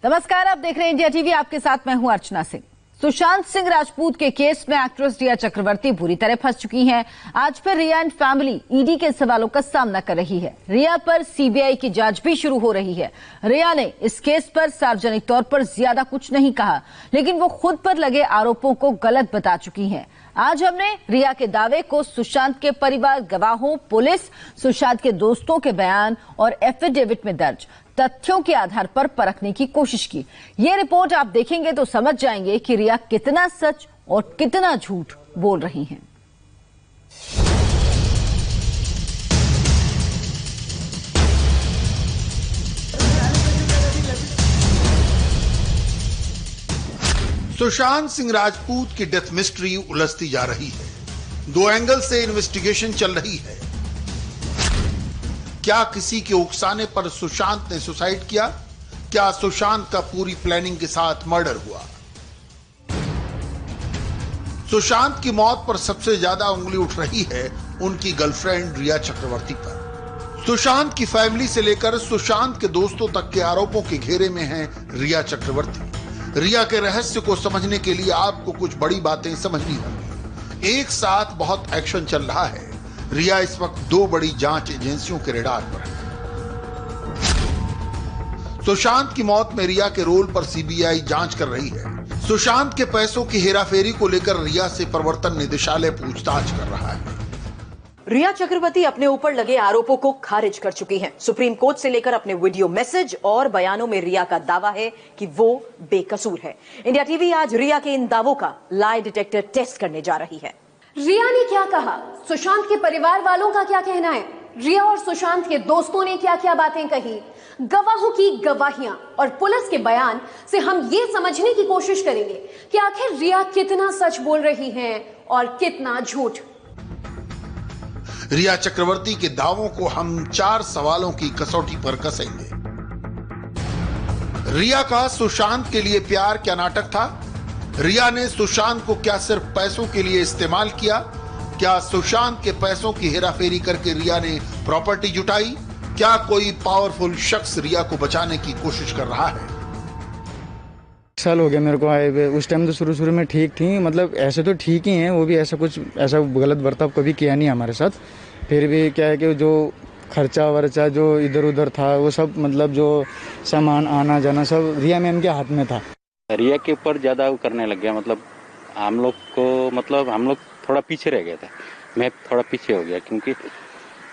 नमस्कार, आप देख रहे हैं इंडिया टीवी। आपके साथ मैं हूं अर्चना सिंह। सुशांत सिंह राजपूत के केस में एक्ट्रेस रिया चक्रवर्ती बुरी तरह फंस चुकी हैं। आज फिर रिया एंड फैमिली ईडी के सवालों का सामना कर रही है। रिया पर सीबीआई की जांच भी शुरू हो रही है। रिया ने इस केस पर सार्वजनिक तौर पर ज्यादा कुछ नहीं कहा, लेकिन वो खुद पर लगे आरोपों को गलत बता चुकी हैं। आज हमने रिया के दावे को सुशांत के परिवार, गवाहों, पुलिस, सुशांत के दोस्तों के बयान और एफिडेविट में दर्ज तथ्यों के आधार पर परखने की कोशिश की। ये रिपोर्ट आप देखेंगे तो समझ जाएंगे कि रिया कितना सच और कितना झूठ बोल रही हैं। सुशांत सिंह राजपूत की डेथ मिस्ट्री उलझती जा रही है। दो एंगल से इन्वेस्टिगेशन चल रही है। क्या किसी के उकसाने पर सुशांत ने सुसाइड किया? क्या सुशांत का पूरी प्लानिंग के साथ मर्डर हुआ? सुशांत की मौत पर सबसे ज्यादा उंगली उठ रही है उनकी गर्लफ्रेंड रिया चक्रवर्ती पर। सुशांत की फैमिली से लेकर सुशांत के दोस्तों तक के आरोपों के घेरे में है रिया चक्रवर्ती। रिया के रहस्य को समझने के लिए आपको कुछ बड़ी बातें समझनी होंगी। एक साथ बहुत एक्शन चल रहा है। रिया इस वक्त दो बड़ी जांच एजेंसियों के रेडार पर है। सुशांत की मौत में रिया के रोल पर सीबीआई जांच कर रही है। सुशांत के पैसों की हेराफेरी को लेकर रिया से प्रवर्तन निदेशालय पूछताछ कर रहा है। रिया चक्रवर्ती अपने ऊपर लगे आरोपों को खारिज कर चुकी हैं। सुप्रीम कोर्ट से लेकर अपने वीडियो मैसेज और बयानों में रिया का दावा है कि वो बेकसूर है। इंडिया टीवी आज रिया के इन दावों का लाई डिटेक्टर टेस्ट करने जा रही है। रिया ने क्या कहा, सुशांत के परिवार वालों का क्या कहना है, रिया और सुशांत के दोस्तों ने क्या क्या बातें कही, गवाहों की गवाहियां और पुलिस के बयान से हम ये समझने की कोशिश करेंगे कि आखिर रिया कितना सच बोल रही हैं और कितना झूठ। रिया चक्रवर्ती के दावों को हम 4 सवालों की कसौटी पर कसेंगे। रिया का सुशांत के लिए प्यार क्या नाटक था? रिया ने सुशांत को क्या सिर्फ पैसों के लिए इस्तेमाल किया? क्या सुशांत के पैसों की हेराफेरी करके रिया ने प्रॉपर्टी जुटाई? क्या कोई पावरफुल शख्स रिया को बचाने की कोशिश कर रहा है? साल हो गया मेरे को आए हुए। उस टाइम तो शुरू में ठीक थी, मतलब ऐसे तो ठीक ही हैं, वो भी ऐसा गलत बर्ताव कभी किया नहीं हमारे साथ। फिर भी क्या है कि जो खर्चा वर्चा जो इधर उधर था वो सब, मतलब जो सामान आना जाना सब रिया मैम के हाथ में था। रिया के ऊपर ज़्यादा वो करने लग गया, मतलब हम लोग थोड़ा पीछे रह गए थे। मैं थोड़ा पीछे हो गया क्योंकि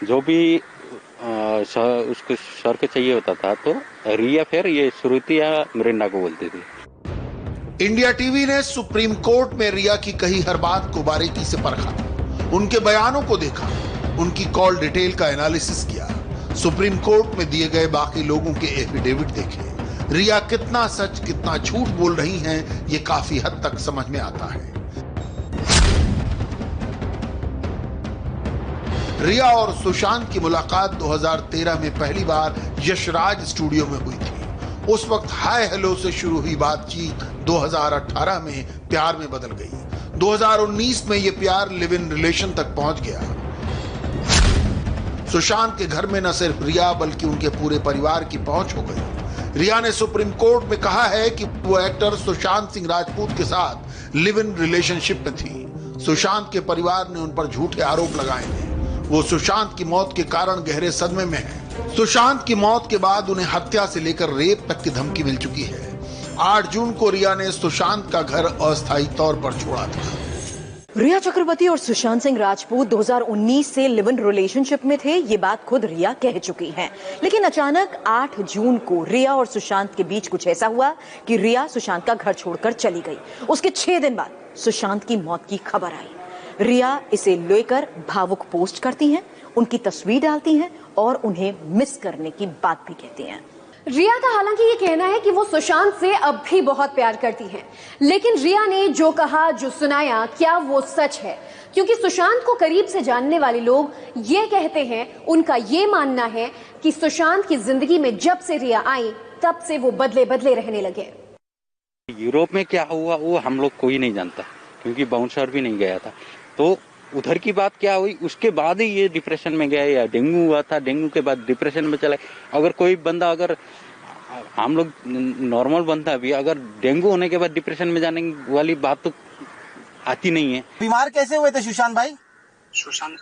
जो भी उसको सर को चाहिए होता था तो रिया फिर ये श्रुति या मरिंडा को बोलती थी। इंडिया टीवी ने सुप्रीम कोर्ट में रिया की कही हर बात को बारीकी से परखा, उनके बयानों को देखा, उनकी कॉल डिटेल का एनालिसिस किया, सुप्रीम कोर्ट में दिए गए बाकी लोगों के एफिडेविट देखे। रिया कितना सच कितना झूठ बोल रही हैं, ये काफी हद तक समझ में आता है। रिया और सुशांत की मुलाकात 2013 में पहली बार यशराज स्टूडियो में हुई थी। उस वक्त हाय हेलो से शुरू हुई बातचीत 2018 में प्यार में बदल गई। 2019 में यह प्यार लिव इन रिलेशन तक पहुंच गया। सुशांत के घर में न सिर्फ रिया बल्कि उनके पूरे परिवार की पहुंच हो गई। रिया ने सुप्रीम कोर्ट में कहा है कि वो एक्टर सुशांत सिंह राजपूत के साथ लिव इन रिलेशनशिप में थी। सुशांत के परिवार ने उन पर झूठे आरोप लगाए हैं। वो सुशांत की मौत के कारण गहरे सदमे में है। सुशांत की मौत के बाद उन्हें हत्या से लेकर रेप तक की धमकी मिल चुकी है। 8 जून को रिया ने सुशांत का घर अस्थायी तौर पर छोड़ा था। रिया चक्रवर्ती और सुशांत सिंह राजपूत 2019 से लिव इन रिलेशनशिप में थे, ये बात खुद रिया कह चुकी हैं। लेकिन अचानक 8 जून को रिया और सुशांत के बीच कुछ ऐसा हुआ कि रिया सुशांत का घर छोड़कर चली गई। उसके 6 दिन बाद सुशांत की मौत की खबर आई। रिया इसे लेकर भावुक पोस्ट करती हैं, उनकी तस्वीर डालती हैं और उन्हें मिस करने की बात भी कहती हैं। रिया का हालांकि ये कहना है कि वो सुशांत से अब भी बहुत प्यार करती हैं, लेकिन रिया ने जो कहा, जो सुनाया, क्या वो सच है? क्योंकि सुशांत को करीब से जानने वाले लोग ये कहते हैं, उनका ये मानना है कि सुशांत की जिंदगी में जब से रिया आई तब से वो बदले बदले रहने लगे। यूरोप में क्या हुआ वो हम लोग कोई नहीं जानता क्योंकि बाउंसर भी नहीं गया था। तो उधर की बात क्या हुई, उसके बाद ही ये डिप्रेशन में गया, या डेंगू हुआ था, डेंगू के बाद डिप्रेशन में चला। अगर कोई बंदा अगर हम लोग नॉर्मल बनता है। अभी अगर डेंगू होने के बाद डिप्रेशन में जाने वाली बात तो आती नहीं है। बीमार कैसे हुए थे सुशांत भाई? सुशांत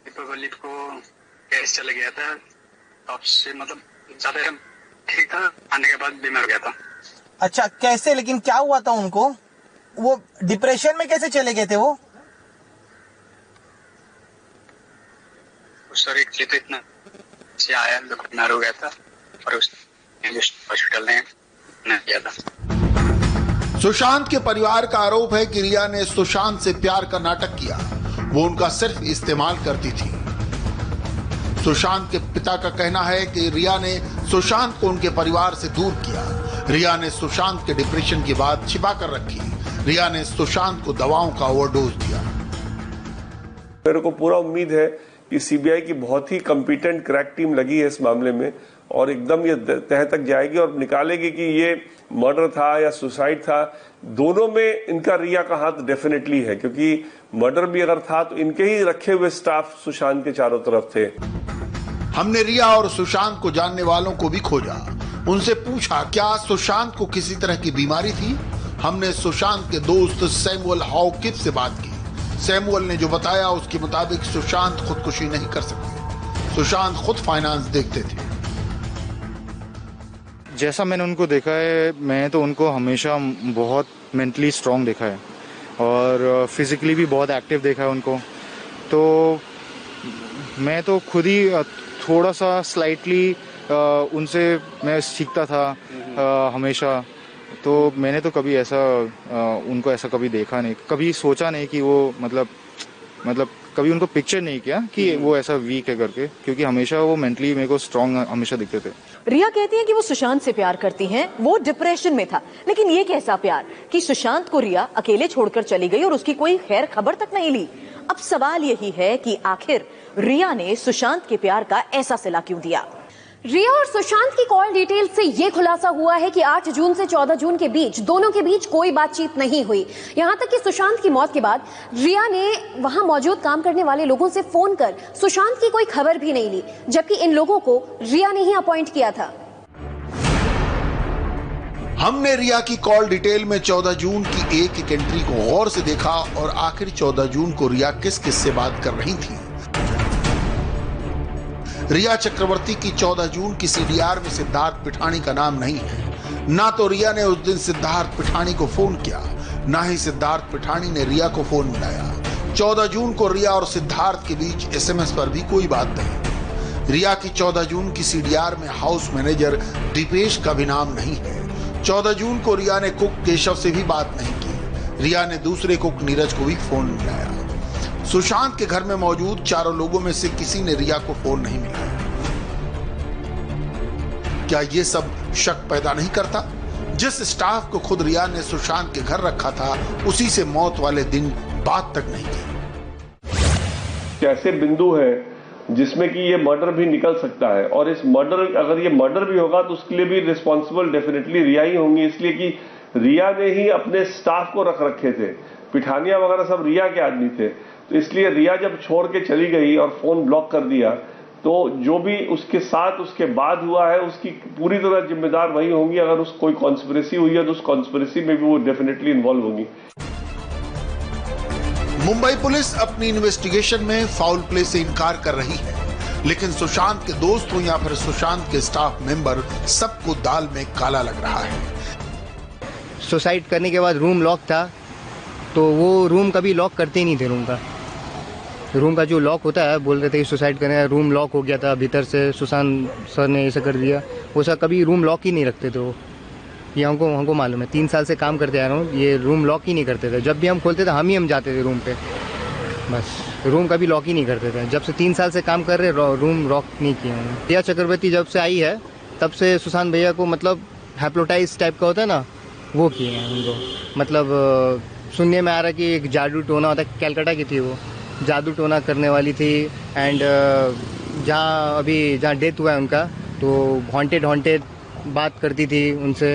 दीपावली को गैस चला गया था, तब से मतलब ज्यादा ठीक था, आने के बाद बीमार हो गया था। अच्छा, कैसे, लेकिन क्या हुआ था उनको? वो डिप्रेशन में कैसे चले गए थे वो? सर एक तो इतना से आया, बीमार हो गया था और उस हॉस्पिटल ने नहीं किया था। सुशांत के परिवार का आरोप है कि रिया ने सुशांत से प्यार का नाटक किया, वो उनका सिर्फ इस्तेमाल करती थी। सुशांत के पिता का कहना है कि रिया ने सुशांत को उनके परिवार से दूर किया। रिया ने सुशांत के डिप्रेशन की बात छिपा कर रखी। रिया ने सुशांत को दवाओं का ओवरडोज दिया। मेरे को पूरा उम्मीद है कि सीबीआई की बहुत ही कॉम्पिटेंट क्रैक टीम लगी है इस मामले में और एकदम ये तह तक जाएगी और निकालेगी कि ये मर्डर था या सुसाइड था। दोनों में इनका रिया का हाथ डेफिनेटली है, क्योंकि मर्डर भी अगर था तो इनके ही रखे हुए स्टाफ सुशांत के चारों तरफ थे। हमने रिया और सुशांत को जानने वालों को भी खोजा, उनसे पूछा क्या सुशांत को किसी तरह की बीमारी थी। हमने सुशांत के दोस्त सैमुअल हॉकिंस से बात की। सैमुअल ने जो बताया उसके मुताबिक सुशांत खुदकुशी नहीं कर सकते। सुशांत खुद फाइनेंस देखते थे। जैसा मैंने उनको देखा है, मैं तो उनको हमेशा बहुत मेंटली स्ट्रांग देखा है और फिजिकली भी बहुत एक्टिव देखा है उनको। तो मैं तो खुद ही थोड़ा सा स्लाइटली उनसे मैं सीखता था हमेशा। तो मैंने तो कभी ऐसा उनको ऐसा कभी देखा नहीं, कभी सोचा नहीं कि वो मतलब कभी उनको पिक्चर नहीं किया कि वो ऐसा वीक है करके, क्योंकि हमेशा वो मेंटली मेरे को स्ट्रांग हमेशा दिखते थे। रिया कहती है कि वो सुशांत से प्यार करती हैं, वो डिप्रेशन में था, लेकिन ये कैसा प्यार कि सुशांत को रिया अकेले छोड़कर चली गई और उसकी कोई खैर खबर तक नहीं ली। अब सवाल यही है कि आखिर रिया ने सुशांत के प्यार का ऐसा सिला क्यों दिया। रिया और सुशांत की कॉल डिटेल से यह खुलासा हुआ है कि 8 जून से 14 जून के बीच दोनों के बीच कोई बातचीत नहीं हुई। यहां तक कि सुशांत की मौत के बाद रिया ने वहां मौजूद काम करने वाले लोगों से फोन कर सुशांत की कोई खबर भी नहीं ली, जबकि इन लोगों को रिया ने ही अपॉइंट किया था। हमने रिया की कॉल डिटेल में 14 जून की एक एंट्री को गौर से देखा और आखिर 14 जून को रिया किस किस से बात कर रही थी। रिया चक्रवर्ती की 14 जून की सीडीआर में सिद्धार्थ पिठानी का नाम नहीं है। ना तो रिया ने उस दिन सिद्धार्थ पिठानी को फोन किया, ना ही सिद्धार्थ पिठानी ने रिया को फोन मिलाया। 14 जून को रिया और सिद्धार्थ के बीच एसएमएस पर भी कोई बात नहीं। रिया की 14 जून की सीडीआर में हाउस मैनेजर दीपेश का भी नाम नहीं है। 14 जून को रिया ने कुक केशव से भी बात नहीं की। रिया ने दूसरे कुक नीरज को भी फोन मिलाया। सुशांत के घर में मौजूद चारों लोगों में से किसी ने रिया को फोन नहीं मिलाया। क्या ये सब शक पैदा नहीं करता? जिस स्टाफ को खुद रिया ने सुशांत के घर रखा था, उसी से मौत वाले दिन बात तक नहीं की। कैसे बिंदु है जिसमें कि ये मर्डर भी निकल सकता है, और इस मर्डर, अगर ये मर्डर भी होगा तो उसके लिए भी रिस्पॉन्सिबल डेफिनेटली रिया ही होंगी, इसलिए कि रिया ने ही अपने स्टाफ को रख रखे थे। पिठानिया वगैरह सब रिया के आदमी थे, तो इसलिए रिया जब छोड़ के चली गई और फोन ब्लॉक कर दिया, तो जो भी उसके साथ उसके बाद हुआ है उसकी पूरी तरह जिम्मेदार वही होंगी। अगर उस कोई कॉन्स्पिरेसी हुई है तो उस कॉन्स्पिरेसी में भी वो डेफिनेटली इन्वॉल्व होंगी। मुंबई पुलिस अपनी इन्वेस्टिगेशन में फाउल प्ले से इनकार कर रही है, लेकिन सुशांत के दोस्तों या फिर सुशांत के स्टाफ मेंबर, सबको दाल में काला लग रहा है। सुसाइड करने के बाद रूम लॉक था, तो वो रूम कभी लॉक करते ही नहीं थे। रूम का जो लॉक होता है, बोल रहे थे कि सुसाइड करने का रूम लॉक हो गया था भीतर से, सुशांत सर ने ऐसा कर दिया। वो सर कभी रूम लॉक ही नहीं रखते थे। वो ये हमको मालूम है, 3 साल से काम करते आ रहा हूँ, ये रूम लॉक ही नहीं करते थे। जब भी हम खोलते थे हम जाते थे रूम पे, बस रूम कभी लॉक ही नहीं करते थे। जब से 3 साल से काम कर रहे, रूम लॉक नहीं किया उन्होंने। रिया चक्रवर्ती जब से आई है तब से सुशांत भैया को मतलब हैप्नोटाइज टाइप का होता है ना, वो किए हैं उनको। मतलब सुनने में आ रहा है कि एक जादू टोना होता है, कैलकाटा की थी वो, जादू टोना करने वाली थी। एंड जहाँ डेथ हुआ है उनका, तो हॉन्टेड बात करती थी उनसे।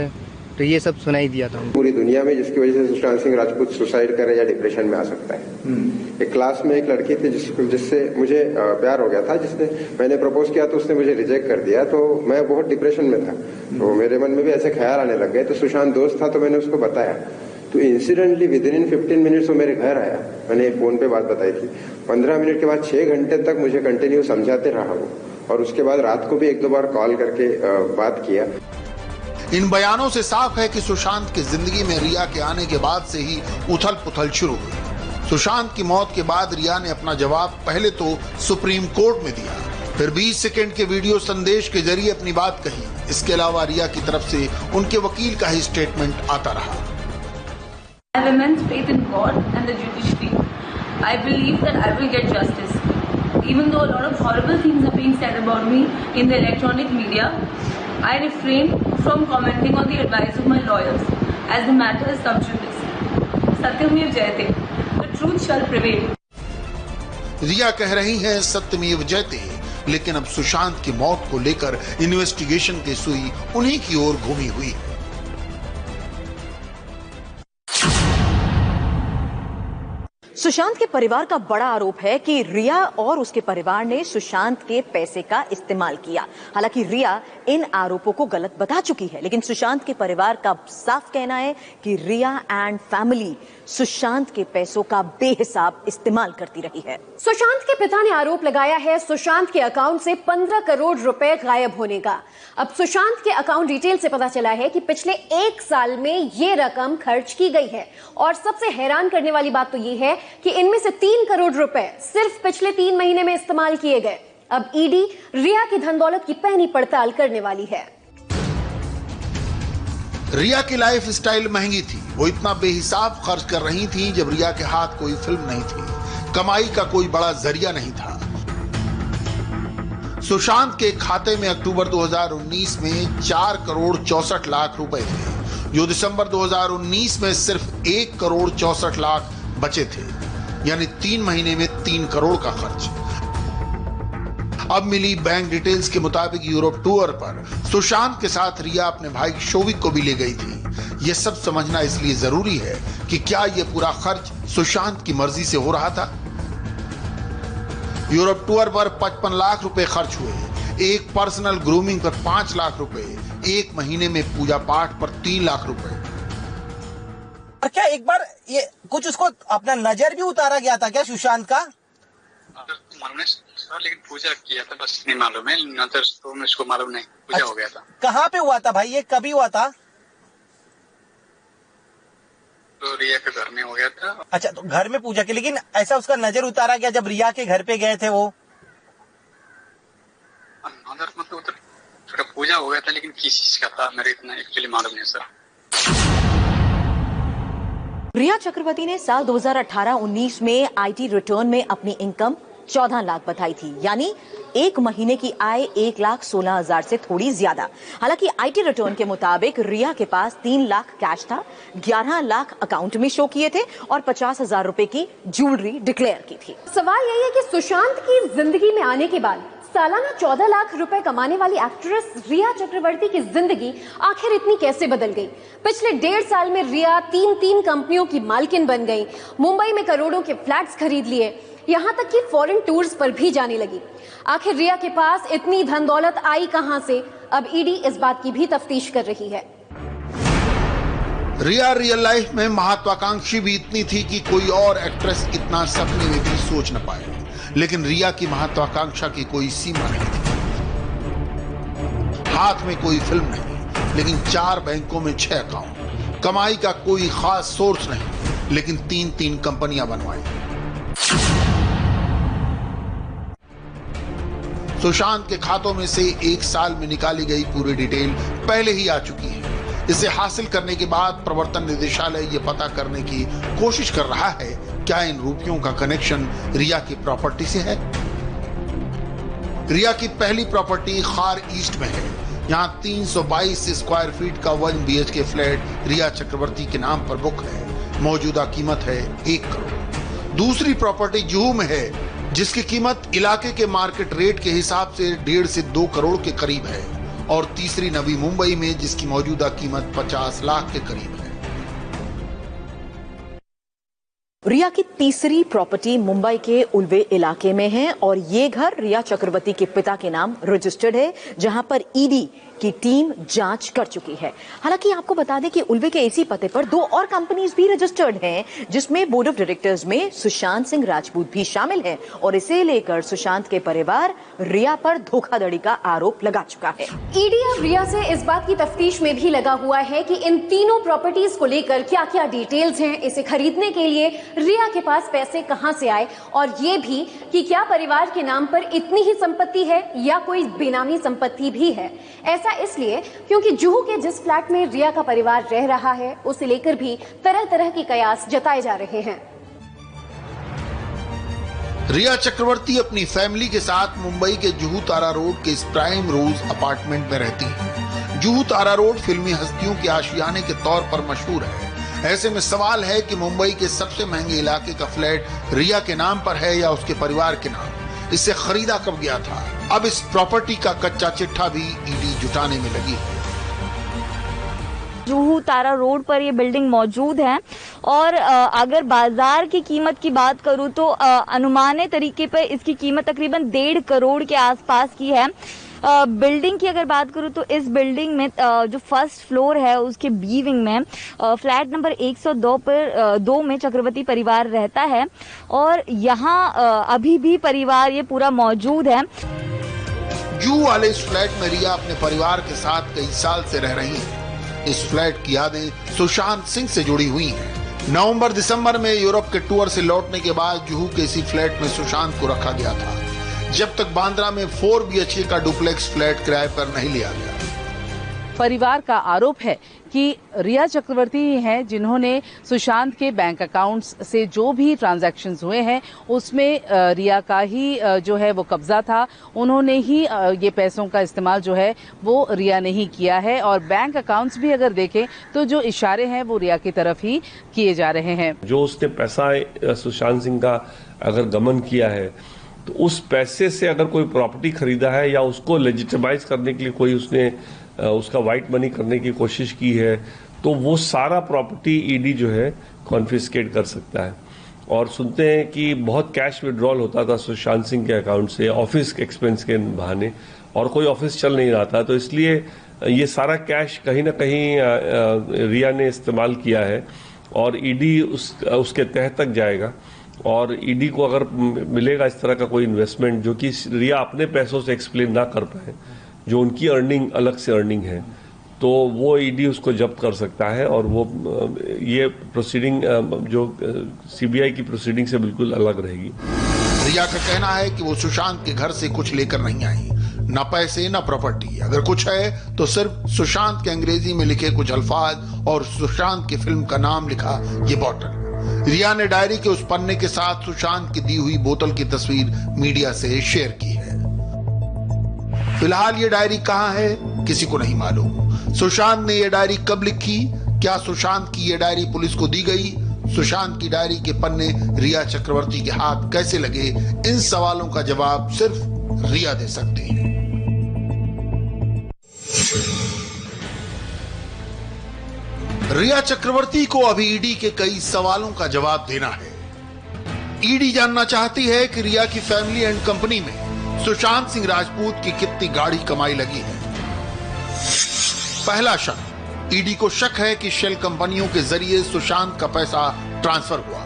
तो ये सब सुनाई दिया था उनको। पूरी दुनिया में जिसकी वजह से सुशांत सिंह राजपूत सुसाइड करे या डिप्रेशन में आ सकता है। एक क्लास में एक लड़की थी जिससे मुझे प्यार हो गया था, मैंने प्रपोज किया तो उसने मुझे रिजेक्ट कर दिया, तो मैं बहुत डिप्रेशन में था, तो मेरे मन में भी ऐसे ख्याल आने लग गए। तो सुशांत दोस्त था तो मैंने उसको बताया, तो इंसिडेंटली विद इन 15 मिनट्स वो मेरे घर आया। मैंने फोन पे बात बताई थी। 15 मिनट के बाद 6 घंटे तक मुझे कंटिन्यू समझाते रहा वो, और उसके बाद रात को भी 1-2 बार कॉल करके बात किया। इन बयानों से साफ है कि सुशांत की जिंदगी में रिया के आने के बाद से ही उथल पुथल शुरू हुई। सुशांत की मौत के बाद रिया ने अपना जवाब पहले तो सुप्रीम कोर्ट में दिया, फिर 20 सेकंड के वीडियो संदेश के जरिए अपनी बात कही। इसके अलावा रिया की तरफ से उनके वकील का ही स्टेटमेंट आता रहा। I have immense faith in God and the judiciary. I believe that I will get justice. Even though a lot of horrible things are being said about me in the electronic media, I refrain from commenting on the advice of my lawyers as the matter is sub judice. Satyameva Jayate. The truth shall prevail. रिया कह रही है सत्यमेव जयते, लेकिन अब सुशांत की मौत को लेकर इन्वेस्टिगेशन की सुई उन्हीं की ओर घूमी हुई है। सुशांत के परिवार का बड़ा आरोप है कि रिया और उसके परिवार ने सुशांत के पैसे का इस्तेमाल किया। हालांकि रिया इन आरोपों को गलत बता चुकी है, लेकिन सुशांत के परिवार का साफ कहना है कि रिया एंड फैमिली सुशांत के पैसों का बेहिसाब इस्तेमाल करती रही है। सुशांत के पिता ने आरोप लगाया है सुशांत के अकाउंट से 15 करोड़ रुपए गायब होने का। अब सुशांत के अकाउंट डिटेल से पता चला है कि पिछले 1 साल में ये रकम खर्च की गई है, और सबसे हैरान करने वाली बात तो ये है कि इनमें से 3 करोड़ रुपए सिर्फ पिछले 3 महीने में इस्तेमाल किए गए। अब ईडी रिया की धन दौलत की पैनी पड़ताल करने वाली है। रिया की लाइफ स्टाइल महंगी थी। वो इतना बेहिसाब खर्च कर रही थी जब रिया के हाथ कोई फिल्म नहीं थी, कमाई का कोई बड़ा जरिया नहीं था। सुशांत के खाते में अक्टूबर 2019 में 4 करोड़ 64 लाख रुपए थे, जो दिसंबर 2019 में सिर्फ 1 करोड़ 64 लाख बचे थे, यानी 3 महीने में 3 करोड़ का खर्च। अब मिली बैंक डिटेल्स के मुताबिक यूरोप टूर पर सुशांत के साथ रिया अपने भाई शोविक को भी ले गई थी। यह सब समझना इसलिए जरूरी है कि क्या यह पूरा खर्च सुशांत की मर्जी से हो रहा था। यूरोप टूर पर 55 लाख रुपए खर्च हुए, एक पर्सनल ग्रूमिंग पर 5 लाख रुपए, 1 महीने में पूजा पाठ पर 3 लाख रुपए। और क्या एक बार ये कुछ उसको अपना नजर भी उतारा गया था क्या सुशांत का? मालूम नहीं सर, लेकिन पूजा किया था बस, नहीं मालूम है, नजर तो मुझको मालूम नहीं, पूजा हो गया था। कहाँ पे हुआ था भाई, ये कभी हुआ था? तो रिया के घर में हो गया था। अच्छा, तो घर में पूजा की, लेकिन ऐसा उसका नजर उतारा गया जब रिया के घर पे गए थे वो? नजर मतलब थोड़ा पूजा हो गया था, लेकिन किस चीज का था मेरे इतना एक्चुअली मालूम नहीं सर। रिया चक्रवर्ती ने साल 2018-19 में आईटी रिटर्न में अपनी इनकम 14 लाख बताई थी, यानी 1 महीने की आय 1,16,000 से थोड़ी ज्यादा। हालांकि आईटी रिटर्न के मुताबिक रिया के पास 3 लाख कैश था, 11 लाख अकाउंट में शो किए थे और 50,000 रुपए की ज्वेलरी डिक्लेयर की थी। सवाल यही है कि सुशांत की जिंदगी में आने के बाद सालाना 14 लाख रुपए कमाने वाली एक्ट्रेस रिया चक्रवर्ती की जिंदगी आखिर इतनी कैसे बदल गई। पिछले 1.5 साल में रिया 3 कंपनियों की मालकिन बन गई, मुंबई में करोड़ों के फ्लैट्स खरीद लिए, यहाँ तक कि फॉरेन टूर्स पर भी जाने लगी। आखिर रिया के पास इतनी धन दौलत आई कहां से? अब ईडी इस बात की भी तफ्तीश कर रही है। रिया रियल लाइफ में महत्वाकांक्षी भी इतनी थी कि कोई और एक्ट्रेस इतना सपने में भी सोच न पाए, लेकिन रिया की महत्वाकांक्षा की कोई सीमा नहीं थी। हाथ में कोई फिल्म नहीं, लेकिन 4 बैंकों में 6 अकाउंट, कमाई का कोई खास सोर्स नहीं, लेकिन 3 कंपनियां बनवाई। सुशांत के खातों में से 1 साल में निकाली गई पूरी डिटेल पहले ही आ चुकी है। इसे हासिल करने के बाद प्रवर्तन निदेशालय ये पता करने की कोशिश कर रहा है क्या इन रुपयों का कनेक्शन रिया की प्रॉपर्टी से है। रिया की पहली प्रॉपर्टी खार ईस्ट में है। यहाँ 322 स्क्वायर फीट का 1 BHK फ्लैट रिया चक्रवर्ती के नाम पर बुक है। मौजूदा कीमत है 1 करोड़। दूसरी प्रॉपर्टी जुहू में है, जिसकी कीमत इलाके के मार्केट रेट के हिसाब से 1.5 से 2 करोड़ के करीब है। और तीसरी नवी मुंबई में, जिसकी मौजूदा कीमत 50 लाख के करीब है। रिया की तीसरी प्रॉपर्टी मुंबई के उल्वे इलाके में है और ये घर रिया चक्रवर्ती के पिता के नाम रजिस्टर्ड है, जहां पर ईडी की टीम जांच कर चुकी है। हालांकि आपको बता दें कि उल्वे के इसी पते पर 2 और कंपनीज भी रजिस्टर्ड हैं, जिसमें बोर्ड ऑफ डायरेक्टर्स में सुशांत सिंह राजपूत भी शामिल है और इसे लेकर सुशांत के परिवार रिया पर धोखाधड़ी का आरोप लगा चुका है। ईडी अब रिया से इस बात की तफ्तीश में भी लगा हुआ है कि इन तीनों प्रॉपर्टीज को लेकर क्या क्या डिटेल्स हैं, इसे खरीदने के लिए रिया के पास पैसे कहां से आए और ये भी कि क्या परिवार के नाम पर इतनी ही संपत्ति है या कोई बेनामी संपत्ति भी है। ऐसा इसलिए क्योंकि जुहू के जिस फ्लैट में रिया का परिवार रह रहा है उसे लेकर भी तरह तरह के कयास जताए जा रहे हैं। रिया चक्रवर्ती अपनी फैमिली के साथ मुंबई के जुहू तारा रोड के इस प्राइम रोज अपार्टमेंट में रहती है। जुहू तारा रोड फिल्मी हस्तियों के आशियाने के तौर पर मशहूर है। ऐसे में सवाल है कि मुंबई के सबसे महंगे इलाके का फ्लैट रिया के नाम पर है या उसके परिवार के नाम। इसे खरीदा कब गया था? अब इस प्रॉपर्टी का कच्चा चिट्ठा भी ईडी जुटाने में लगी है। जुहू तारा रोड पर ये बिल्डिंग मौजूद है और अगर बाजार की कीमत की बात करूं तो अनुमाने तरीके पर इसकी कीमत तकरीबन 1.5 करोड़ के आसपास की है। बिल्डिंग की अगर बात करूं तो इस बिल्डिंग में जो फर्स्ट फ्लोर है उसके बी विंग में फ्लैट नंबर 102 पर 2 में चक्रवर्ती परिवार रहता है और यहाँ अभी भी परिवार ये पूरा मौजूद है। जुहू वाले इस फ्लैट में रिया अपने परिवार के साथ कई साल से रह रही है। इस फ्लैट की यादें सुशांत सिंह से जुड़ी हुई हैं। नवंबर दिसंबर में यूरोप के टूर से लौटने के बाद जुहू के इसी फ्लैट में सुशांत को रखा गया था, जब तक बांद्रा में 4 BHK का डुप्लेक्स फ्लैट किराए पर नहीं लिया गया। परिवार का आरोप है कि रिया चक्रवर्ती ही हैं जिन्होंने सुशांत के बैंक अकाउंट्स से जो भी ट्रांजैक्शंस हुए हैं उसमें रिया का ही जो है वो कब्जा था। उन्होंने ही ये पैसों का इस्तेमाल जो है वो रिया ने ही किया है और बैंक अकाउंट्स भी अगर देखें तो जो इशारे हैं वो रिया की तरफ ही किए जा रहे हैं। जो उसने पैसा सुशांत सिंह का अगर गमन किया है तो उस पैसे से अगर कोई प्रॉपर्टी खरीदा है या उसको लेजिटिमाइज करने के लिए कोई उसने उसका वाइट मनी करने की कोशिश की है तो वो सारा प्रॉपर्टी ईडी जो है कॉन्फिस्केट कर सकता है। और सुनते हैं कि बहुत कैश विड्रॉल होता था सुशांत सिंह के अकाउंट से ऑफिस एक्सपेंस के बहाने और कोई ऑफिस चल नहीं रहा था, तो इसलिए ये सारा कैश कहीं ना कहीं रिया ने इस्तेमाल किया है और ईडी उसके तह तक जाएगा और ईडी को अगर मिलेगा इस तरह का कोई इन्वेस्टमेंट जो कि रिया अपने पैसों से एक्सप्लेन ना कर पाए, जो उनकी अर्निंग अलग से अर्निंग है, तो वो ईडी उसको जब्त कर सकता है और वो ये प्रोसीडिंग जो सीबीआई की प्रोसीडिंग से बिल्कुल अलग रहेगी। रिया का कहना है कि वो सुशांत के घर से कुछ लेकर नहीं आई, ना पैसे ना प्रॉपर्टी। अगर कुछ है तो सिर्फ सुशांत के अंग्रेजी में लिखे कुछ अल्फाज और सुशांत की फिल्म का नाम लिखा ये बॉटल। रिया ने डायरी के उस पन्ने के साथ सुशांत की दी हुई बोतल की तस्वीर मीडिया से शेयर की है। फिलहाल ये डायरी कहां है किसी को नहीं मालूम। सुशांत ने ये डायरी कब लिखी? क्या सुशांत की ये डायरी पुलिस को दी गई? सुशांत की डायरी के पन्ने रिया चक्रवर्ती के हाथ कैसे लगे? इन सवालों का जवाब सिर्फ रिया दे सकती है। रिया चक्रवर्ती को अभी ईडी के कई सवालों का जवाब देना है। ईडी जानना चाहती है कि रिया की फैमिली एंड कंपनी में सुशांत सिंह राजपूत की कितनी गाढ़ी कमाई लगी है। पहला शक, ईडी को शक है कि शेल कंपनियों के जरिए सुशांत का पैसा ट्रांसफर हुआ।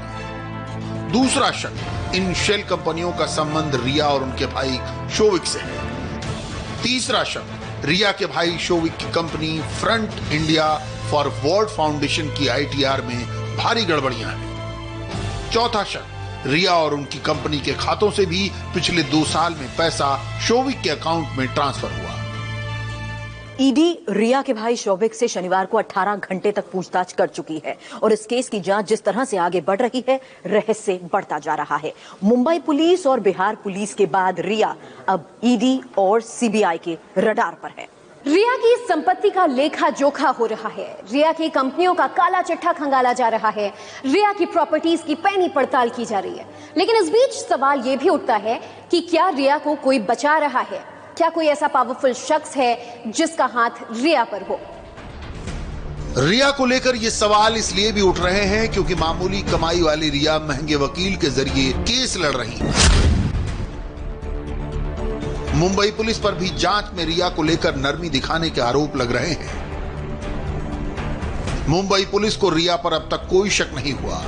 दूसरा शक, इन शेल कंपनियों का संबंध रिया और उनके भाई शोविक से है। तीसरा शक, रिया के भाई शोविक की company front India for world foundation की ITR में भारी गड़बड़ियां हैं। चौथा शक, रिया और उनकी कंपनी के खातों से भी पिछले 2 साल में पैसा शोविक के अकाउंट में ट्रांसफर हुआ। ईडी रिया के भाई शोविक से शनिवार को 18 घंटे तक पूछताछ कर चुकी है और इस केस की जांच जिस तरह से आगे बढ़ रही है, रहस्य बढ़ता जा रहा है। मुंबई पुलिस और बिहार पुलिस के बाद रिया अब ईडी और सीबीआई के रडार पर है। रिया की संपत्ति का लेखा जोखा हो रहा है, रिया की कंपनियों का काला चिट्ठा खंगाला जा रहा है, रिया की प्रॉपर्टीज की पैनी पड़ताल की जा रही है। लेकिन इस बीच सवाल यह भी उठता है कि क्या रिया को कोई बचा रहा है? क्या कोई ऐसा पावरफुल शख्स है जिसका हाथ रिया पर हो? रिया को लेकर ये सवाल इसलिए भी उठ रहे हैं क्योंकि मामूली कमाई वाली रिया महंगे वकील के जरिए केस लड़ रही है। मुंबई पुलिस पर भी जांच में रिया को लेकर नरमी दिखाने के आरोप लग रहे हैं। मुंबई पुलिस को रिया पर अब तक कोई शक नहीं हुआ।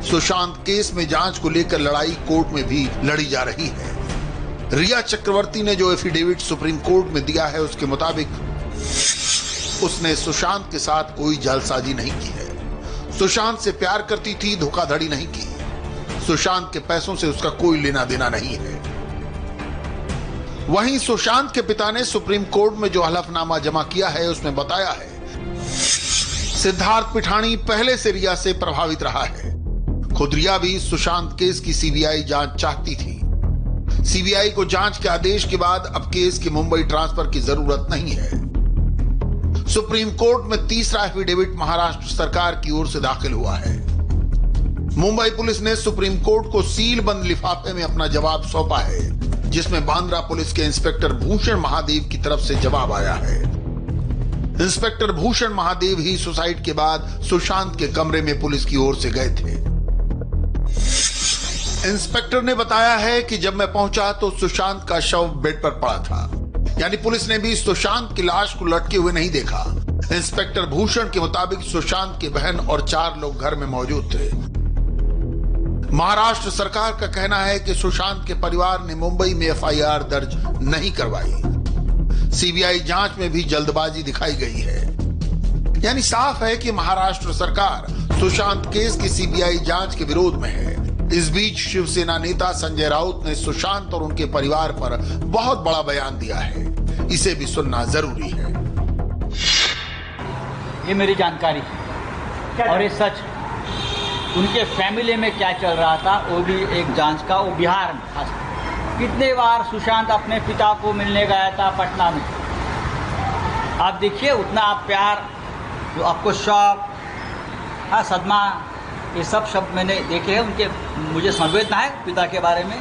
सुशांत केस में जांच को लेकर लड़ाई कोर्ट में भी लड़ी जा रही है। रिया चक्रवर्ती ने जो एफिडेविट सुप्रीम कोर्ट में दिया है उसके मुताबिक उसने सुशांत के साथ कोई जालसाजी नहीं की है। सुशांत से प्यार करती थी, धोखाधड़ी नहीं की। सुशांत के पैसों से उसका कोई लेना देना नहीं है। वहीं सुशांत के पिता ने सुप्रीम कोर्ट में जो हलफनामा जमा किया है उसमें बताया है सिद्धार्थ पिठानी पहले से रिया से प्रभावित रहा है। खुद रिया भी सुशांत केस की सीबीआई जांच चाहती थी। सीबीआई को जांच के आदेश के बाद अब केस की मुंबई ट्रांसफर की जरूरत नहीं है। सुप्रीम कोर्ट में तीसरा एफिडेविट महाराष्ट्र सरकार की ओर से दाखिल हुआ है। मुंबई पुलिस ने सुप्रीम कोर्ट को सील बंद लिफाफे में अपना जवाब सौंपा है, जिसमें बांद्रा पुलिस के इंस्पेक्टर भूषण महादेव की तरफ से जवाब आया है। इंस्पेक्टर भूषण महादेव ही सुसाइड के बाद सुशांत के कमरे में पुलिस की ओर से गए थे। इंस्पेक्टर ने बताया है कि जब मैं पहुंचा तो सुशांत का शव बेड पर पड़ा था, यानी पुलिस ने भी सुशांत की लाश को लटके हुए नहीं देखा। इंस्पेक्टर भूषण के मुताबिक सुशांत की बहन और 4 लोग घर में मौजूद थे। महाराष्ट्र सरकार का कहना है कि सुशांत के परिवार ने मुंबई में एफआईआर दर्ज नहीं करवाई। सीबीआई जांच में भी जल्दबाजी दिखाई गई है। यानी साफ है कि महाराष्ट्र सरकार सुशांत केस की सीबीआई जांच के विरोध में है। इस बीच शिवसेना नेता संजय राउत ने सुशांत और उनके परिवार पर बहुत बड़ा बयान दिया है। इसे भी सुनना जरूरी है। ये मेरी जानकारी है और ये सच। उनके फैमिली में क्या चल रहा था वो भी एक जांच का, वो बिहार में खास। कितने बार सुशांत अपने पिता को मिलने गया था पटना में। आप देखिए उतना आप प्यार, जो आपको शौक, हाँ सदमा, ये सब शब्द मैंने देखे हैं उनके। मुझे संवेदना है पिता के बारे में,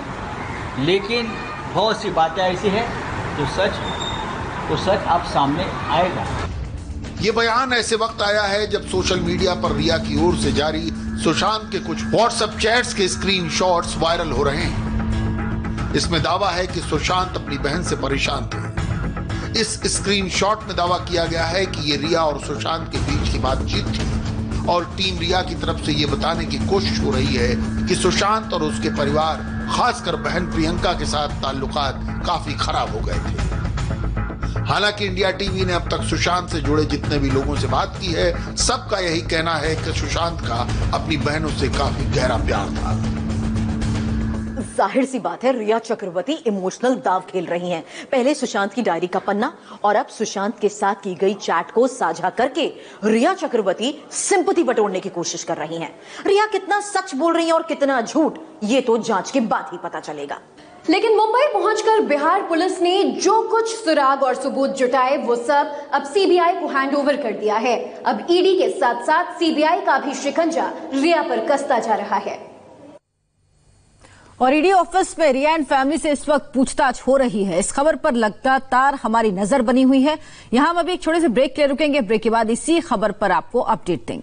लेकिन बहुत सी बातें ऐसी है जो सच आप सामने आएगा। ये बयान ऐसे वक्त आया है जब सोशल मीडिया पर रिया की ओर से जारी सुशांत के कुछ व्हाट्सएप चैट्स के स्क्रीनशॉट्स वायरल हो रहे हैं। इसमें दावा है कि सुशांत अपनी बहन से परेशान थे। इस स्क्रीनशॉट में दावा किया गया है कि ये रिया और सुशांत के बीच की बातचीत थी और टीम रिया की तरफ से ये बताने की कोशिश हो रही है कि सुशांत और उसके परिवार, खासकर बहन प्रियंका के साथ ताल्लुकात काफी खराब हो गए थे। हालांकि इंडिया टीवी ने अब तक सुशांत से जुड़े जितने भी लोगों से बात की है, सबका यही कहना है कि सुशांत का अपनी बहनों से काफी गहरा प्यार था। जाहिर सी बात है, रिया चक्रवर्ती इमोशनल दाव खेल रही हैं। पहले सुशांत की डायरी का पन्ना और अब सुशांत के साथ की गई चैट को साझा करके रिया चक्रवर्ती सिंपैथी बटोरने की कोशिश कर रही हैं। रिया कितना सच बोल रही हैं और कितना झूठ, ये तो जांच के बाद ही पता चलेगा। लेकिन मुंबई पहुंचकर बिहार पुलिस ने जो कुछ सुराग और सबूत जुटाए वो सब अब सीबीआई को हैंडओवर कर दिया है। अब ईडी के साथ साथ सीबीआई का भी शिकंजा रिया पर कसता जा रहा है। और ईडी ऑफिस में रिया एंड फैमिली से इस वक्त पूछताछ हो रही है। इस खबर पर लगातार हमारी नजर बनी हुई है। यहां हम अभी एक छोटे से ब्रेक के लिए रुकेंगे। ब्रेक के बाद इसी खबर पर आपको अपडेट देंगे।